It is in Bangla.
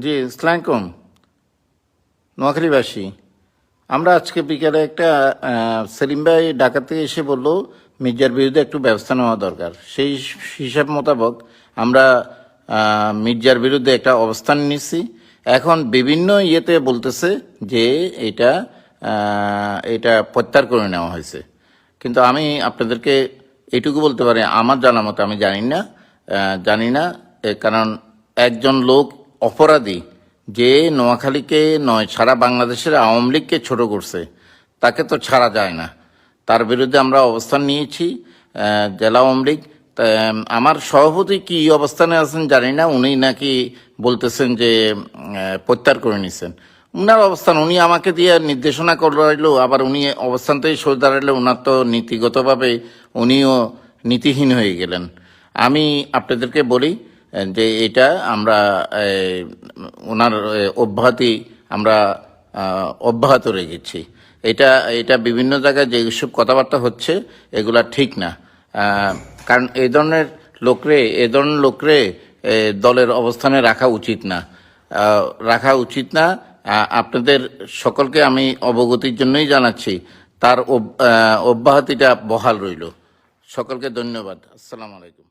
জি, আসসালামু আলাইকুম। নোয়াখালীবাসী, আমরা আজকে বিকেলে একটা সেলিম ভাই ঢাকা থেকে এসে বলল মির্জার বিরুদ্ধে একটু ব্যবস্থা নেওয়া দরকার। সেই হিসাব মোতাবেক আমরা মির্জার বিরুদ্ধে একটা অবস্থান নিচ্ছি। এখন বিভিন্ন ইয়েতে বলতেছে যে এটা এটা প্রত্যাহার করে নেওয়া হয়েছে, কিন্তু আমি আপনাদেরকে এইটুকু বলতে পারি, আমার জানা মতো আমি জানি না কারণ একজন লোক অপরাধী যে নোয়াখালীকে নয় সারা বাংলাদেশের আওয়ামী লীগকে ছোট করছে, তাকে তো ছাড়া যায় না। তার বিরুদ্ধে আমরা অবস্থান নিয়েছি জেলা আওয়ামী লীগ। আমার সভাপতি কি অবস্থানে আছেন জানি না, উনি নাকি বলতেছেন যে প্রত্যাহার করে নিছেন। উনার অবস্থান, উনি আমাকে দিয়ে নির্দেশনা করাইলো, আবার উনি অবস্থান থেকে সরে দাঁড়াইলে উনার তো নীতিগতভাবে উনিও নীতিহীন হয়ে গেলেন। আমি আপনাদেরকে বলি যে এটা আমরা ওনার আমরা অব্যাহত রেখেছি। এটা এটা বিভিন্ন জায়গায় যে সব কথাবার্তা হচ্ছে এগুলা ঠিক না। কারণ এই ধরনের লোকরে দলের অবস্থানে রাখা উচিত না। আপনাদের সকলকে আমি অবগতির জন্যই জানাচ্ছি, তার অব্যাহতিটা বহাল রইল। সকলকে ধন্যবাদ। আসসালামু আলাইকুম।